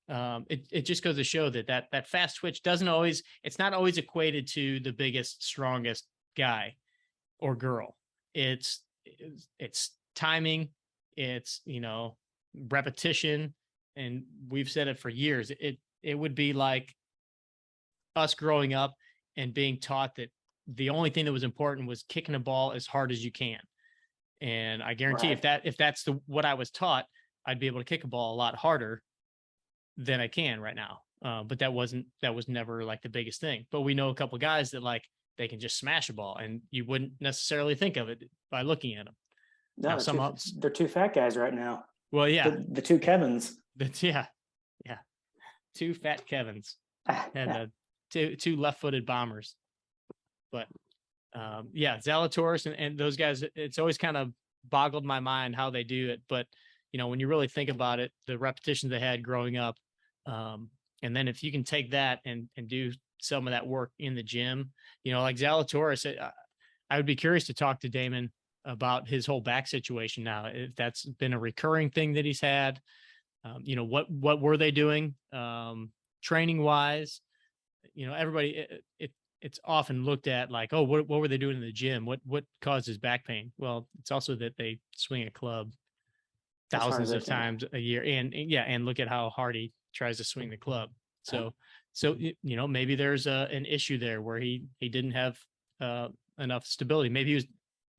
it just goes to show that fast twitch it's not always equated to the biggest, strongest guy or girl. It's timing, it's repetition, and we've said it for years. It would be like us growing up and being taught that the only thing that was important was kicking a ball as hard as you can. And I guarantee if that's what I was taught, I'd be able to kick a ball a lot harder than I can right now. But that was never like the biggest thing. But we know a couple of guys that like they can just smash a ball, and you wouldn't necessarily think of it by looking at them. No, they're two fat guys right now. Well, yeah, the two Kevins. Yeah, two fat Kevins and two left-footed bombers. But Zalatoris and those guys, it's always kind of boggled my mind how they do it. But when you really think about it, the repetitions they had growing up, and then if you can take that and do some of that work in the gym, like Zalatoris, I would be curious to talk to Damon about his whole back situation now, if that's been a recurring thing that he's had. What were they doing training wise? Everybody, it's often looked at like, oh, what were they doing in the gym? What caused his back pain? Well, it's also that they swing a club thousands of times a year, and look at how hard he tries to swing the club. So maybe there's an issue there where he didn't have enough stability. Maybe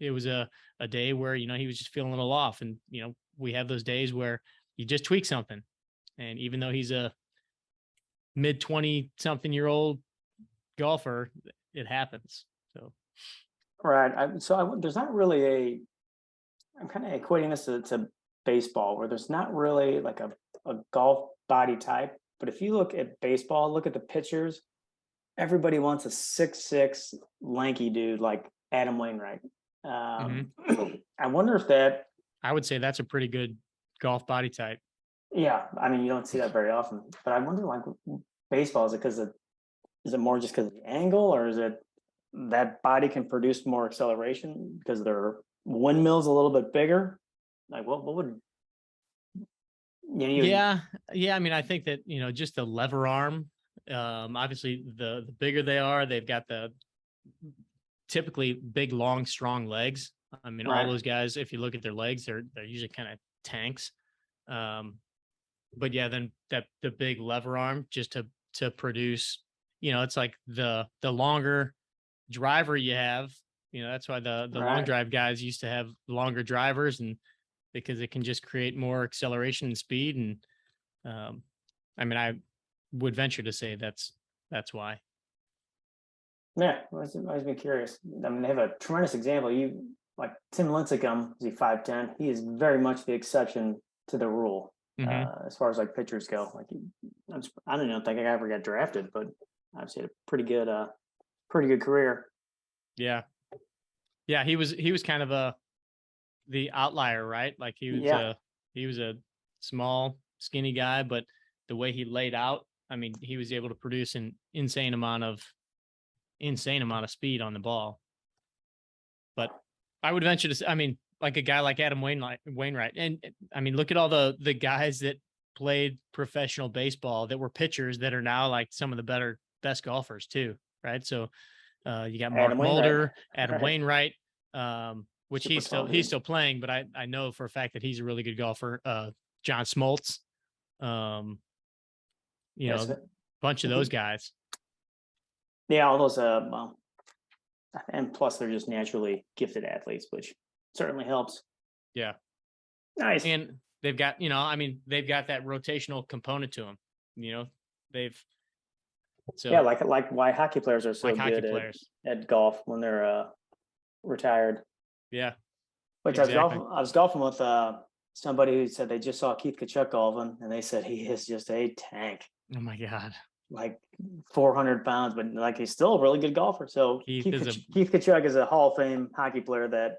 it was a day where he was just feeling a little off, and we have those days where you just tweak something, and even though he's a mid-20 something year old golfer, it happens. So there's not really I'm kind of equating this to baseball, where there's not really like a golf body type. But if you look at baseball, look at the pitchers, everybody wants a 6'6" lanky dude like Adam Wainwright. I wonder if I would say that's a pretty good golf body type. Yeah, I mean, you don't see that very often. But I wonder, like, baseball, is it more just because of the angle, or is it that body can produce more acceleration because their windmill's a little bit bigger? Like, what would Yeah. I mean, I think that just the lever arm. Obviously, the bigger they are, they've got the typically big, long, strong legs. I mean, all Right. those guys, if you look at their legs, they're usually kind of tanks. But yeah, then the big lever arm just to produce, it's like the longer driver you have, that's why the long Right. drive guys used to have longer drivers, and because it can just create more acceleration and speed. And I mean, I would venture to say that's why. Yeah, I was been curious. I mean, they have a tremendous example. You like Tim Lincecum, is he 5'10"? He is very much the exception to the rule Hmm. as far as like pitchers go. Like, I don't even think I ever got drafted, but I've seen a pretty good career. Yeah. Yeah. He was kind of the outlier, right? Like Yeah, he was a small, skinny guy, but the way he laid out, I mean, he was able to produce an insane amount of speed on the ball. But I would venture to say, I mean, like a guy like Adam Wainwright, and I mean, look at all the guys that played professional baseball that were pitchers that are now like some of the best golfers too, right? So you got Mark Adam Wainwright. Mulder, Adam Right. Wainwright, which Super tall he's dude. still playing, but I know for a fact that he's a really good golfer. John Smoltz, um, Yes. a bunch of those guys. Yeah, all those well, and plus they're just naturally gifted athletes, which certainly helps. Yeah. Nice. And they've got, I mean, they've got that rotational component to them. They've Yeah, so like why hockey players are so like hockey good players. at golf when they're retired. Yeah, Which exactly. I was golfing with somebody who said they just saw Keith Kachuk golfing, and they said he is just a tank, Oh my God. like 400 pounds, but like he's still a really good golfer. So Keith is Keith Kachuk is a Hall of Fame hockey player that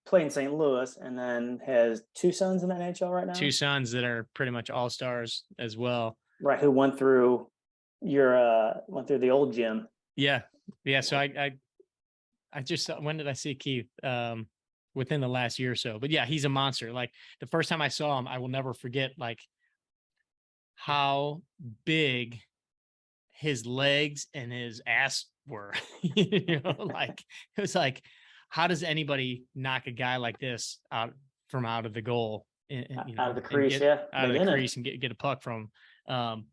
played in St. Louis and then has two sons in the NHL right now. two sons that are pretty much all stars as well. Right, who went through the old gym. Yeah. Yeah. So I just when did I see Keith? Within the last year or so. But yeah, he's a monster. Like the first time I saw him, I will never forget like how big his legs and his ass were. Like it was like, how does anybody knock a guy like this out of the goal and Out of the and crease, get yeah. out of They the didn't. crease and get a puck from him?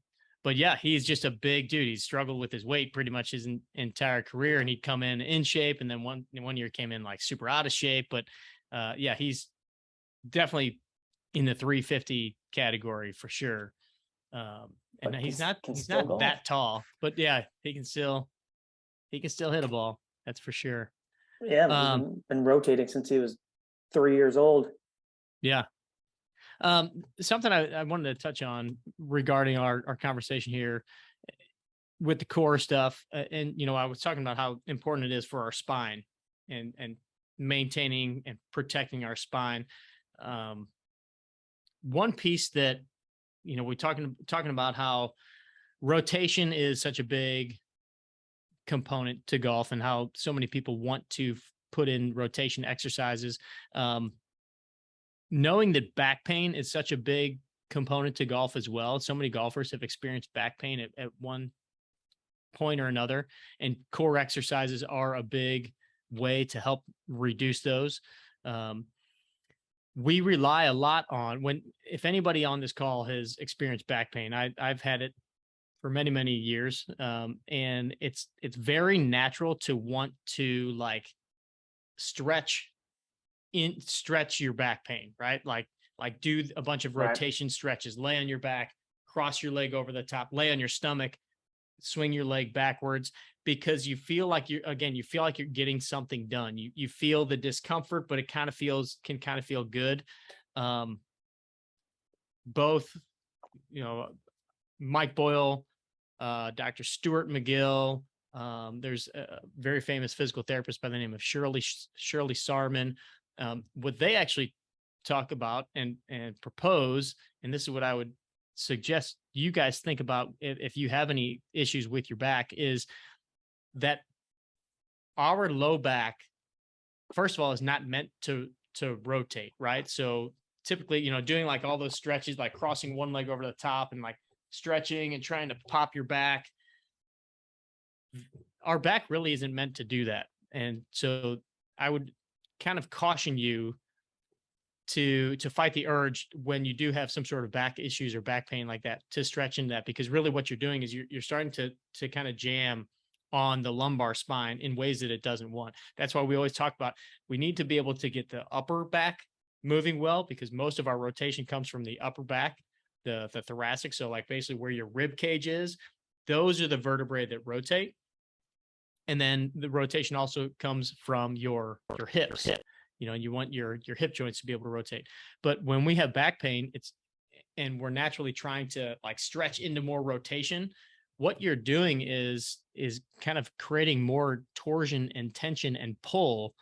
But yeah, he's just a big dude. He's struggled with his weight pretty much his entire career, and he'd come in shape, and then one year came in like super out of shape. But yeah, he's definitely in the 350 category for sure. And But he's can he's still not golf. that tall, but yeah, he can still hit a ball. That's for sure. Yeah, he's been rotating since he was 3 years old. Yeah. Something I wanted to touch on regarding our conversation here with the core stuff. And, I was talking about how important it is for our spine and maintaining and protecting our spine. One piece that, we're talking about how rotation is such a big component to golf and how so many people want to put in rotation exercises. Knowing that back pain is such a big component to golf as well. So many golfers have experienced back pain at one point or another, and core exercises are a big way to help reduce those. We rely a lot on if anybody on this call has experienced back pain, I've had it for many, many years. And it's very natural to want to like stretch your back pain, right? Like do a bunch of rotation stretches, lay on your back, cross your leg over the top, lay on your stomach, swing your leg backwards, because you feel like you're getting something done. You feel the discomfort, but it can kind of feel good. Both, Mike Boyle, Dr. Stuart McGill. There's a very famous physical therapist by the name of Shirley Sarman. What they actually talk about and propose, and this is what I would suggest you guys think about if you have any issues with your back, is that our low back, first of all, is not meant to rotate, right? So typically, doing like all those stretches, like crossing one leg over the top and like stretching and trying to pop your back, our back really isn't meant to do that. And so I would kind of caution you to fight the urge when you do have some sort of back issues or back pain like that to stretch into that, because really what you're doing is you're starting to kind of jam on the lumbar spine in ways that it doesn't want. That's why we always talk about we need to be able to get the upper back moving well, because most of our rotation comes from the upper back, the thoracic. So like basically where your rib cage is, those are the vertebrae that rotate. And then the rotation also comes from your hips. You know, you want your hip joints to be able to rotate. But when we have back pain, and we're naturally trying to like stretch into more rotation, what you're doing is kind of creating more torsion and tension and pull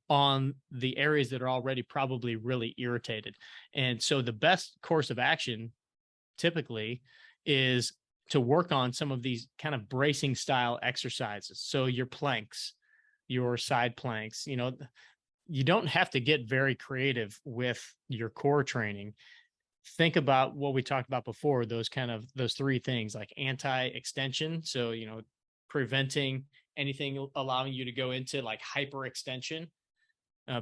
on the areas that are already probably really irritated. And so the best course of action typically is to work on some of these kind of bracing style exercises. So your planks, your side planks, you know, you don't have to get very creative with your core training. Think about what we talked about before, those three things, like anti-extension. So, you know, preventing anything allowing you to go into like hyperextension,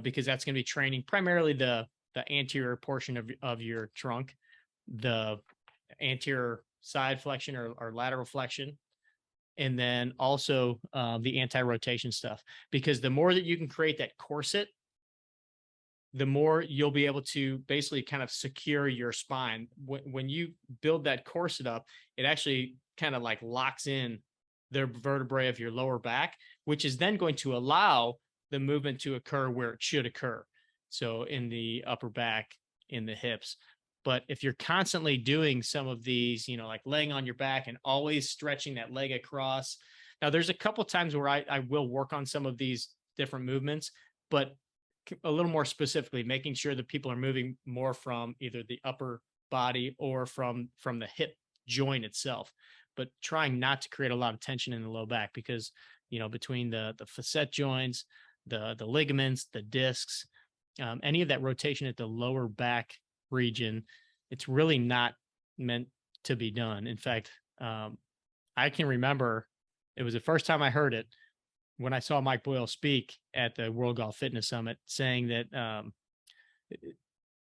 because that's going to be training primarily the anterior portion of your trunk, the anterior side flexion or lateral flexion, and then also the anti-rotation stuff. Because the more that you can create that corset, the more you'll be able to basically kind of secure your spine. When you build that corset up, it actually kind of like locks in the vertebrae of your lower back, which is then going to allow the movement to occur where it should occur. So in the upper back, in the hips. But if you're constantly doing some of these, you know, like laying on your back and always stretching that leg across. Now, there's a couple times where I will work on some of these different movements, but a little more specifically, making sure that people are moving more from either the upper body or from the hip joint itself, but trying not to create a lot of tension in the low back, because, you know, between the facet joints, the ligaments, the discs, any of that rotation at the lower back region, it's really not meant to be done. In fact, I can remember it was the first time I heard it when I saw Mike Boyle speak at the World Golf Fitness Summit, saying that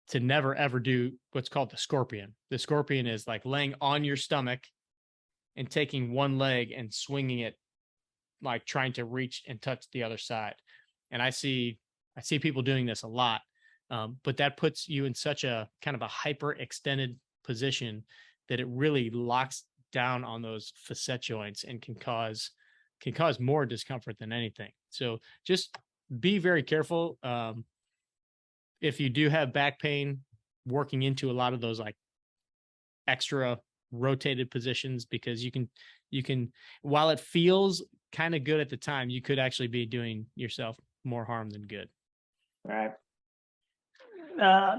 to never ever do what's called the scorpion. The scorpion is like laying on your stomach and taking one leg and swinging it, like trying to reach and touch the other side. And I see people doing this a lot, but that puts you in such a kind of a hyper extended position that it really locks down on those facet joints and can cause more discomfort than anything. So just be very careful. If you do have back pain, working into a lot of those like extra rotated positions, because you can, while it feels kind of good at the time, you could actually be doing yourself more harm than good. All right.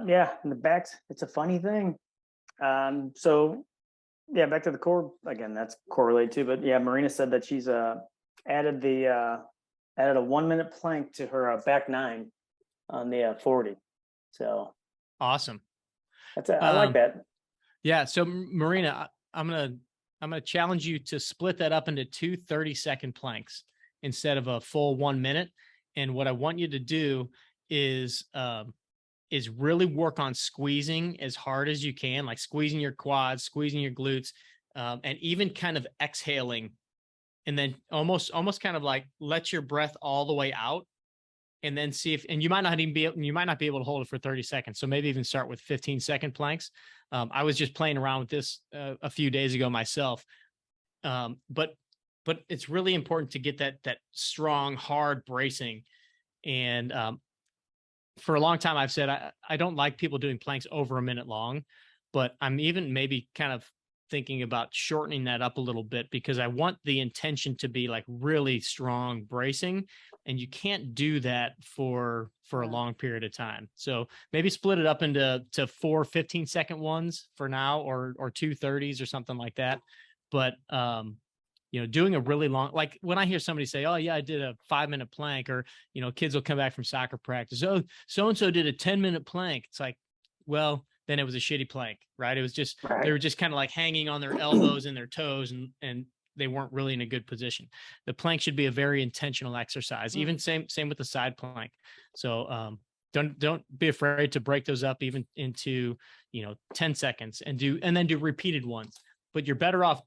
Yeah, in the backs, it's a funny thing. So yeah, back to the core again, that's correlated too. But yeah, Marina said that she's added a 1 minute plank to her back 9 on the 40. So awesome. I like that. Yeah. So Marina, I'm gonna challenge you to split that up into 2 30-second planks instead of a full 1 minute. And what I want you to do is really work on squeezing as hard as you can, like squeezing your quads, squeezing your glutes, and even kind of exhaling, and then almost kind of like let your breath all the way out, and then see if, and you might not be able to hold it for 30 seconds. So maybe even start with 15-second planks. I was just playing around with this a few days ago myself. But it's really important to get that strong, hard bracing. And for a long time, I've said I don't like people doing planks over a minute long, but I'm even maybe kind of thinking about shortening that up a little bit, because I want the intention to be like really strong bracing, and you can't do that for a long period of time. So maybe split it up into 4 15-second ones for now, or 2 30s or something like that. But you know, doing a really long, like when I hear somebody say, oh yeah, I did a 5-minute plank, or, you know, kids will come back from soccer practice, oh, so-and-so did a 10-minute plank. It's like, well, then it was a shitty plank, right? It was just, They were just kind of like hanging on their elbows and their toes and they weren't really in a good position. The plank should be a very intentional exercise, even same with the side plank. So don't be afraid to break those up even into 10 seconds and then do repeated ones. But you're better off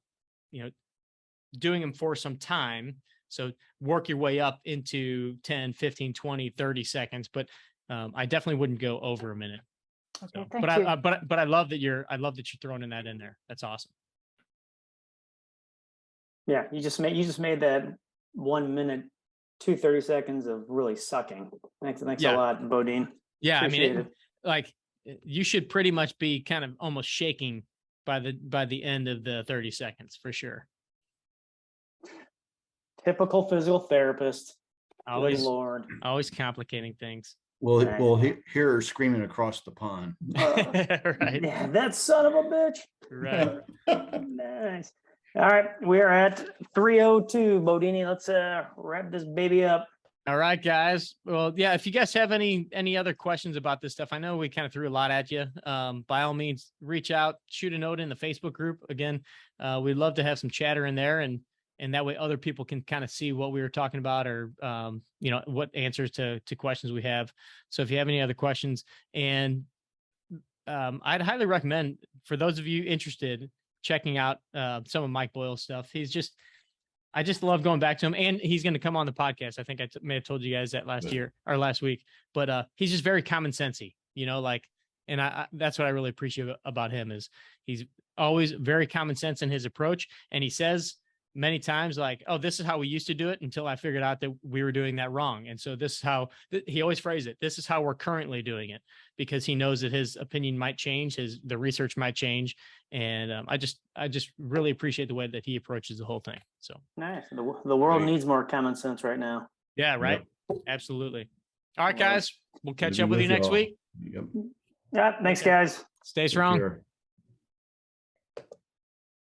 doing them for some time. So work your way up into 10, 15, 20, 30 seconds. But I definitely wouldn't go over a minute. Okay, So, thank but you. I love that you're throwing that in there. That's awesome. Yeah, you just made that 1 minute, 30 seconds of really sucking. Thanks Yeah. a lot, Bodine. Yeah, Appreciate I mean, like you should pretty much be kind of almost shaking by the end of the 30 seconds for sure. Typical physical therapist. Good Always Lord. Always complicating things. We'll hear her screaming across the pond. Right. Yeah, that son of a bitch. Right. Nice. All right, we are at 3:02. Bodini, let's wrap this baby up. All right, guys. Well, yeah, if you guys have any other questions about this stuff, I know we kind of threw a lot at you. By all means, reach out, shoot a note in the Facebook group. Again, we'd love to have some chatter in there, and that way other people can kind of see what we were talking about, or what answers to questions we have. So if you have any other questions, and I'd highly recommend, for those of you interested, checking out some of Mike Boyle's stuff. I just love going back to him, and he's going to come on the podcast. I think I may have told you guys that last week, but he's just very common sensey, and I that's what I really appreciate about him, is he's always very common sense in his approach. And he says many times, like, oh, this is how we used to do it until I figured out that we were doing that wrong. And so this is how he always phrased it. This is how we're currently doing it, because he knows that his opinion might change, the research might change. And I just really appreciate the way that he approaches the whole thing. So nice. The world needs more common sense right now. Yeah, right. Yep. Absolutely. All right, guys, we'll catch up with you you next all. week. Yep. Yeah, thanks, guys. Stay strong. Take care.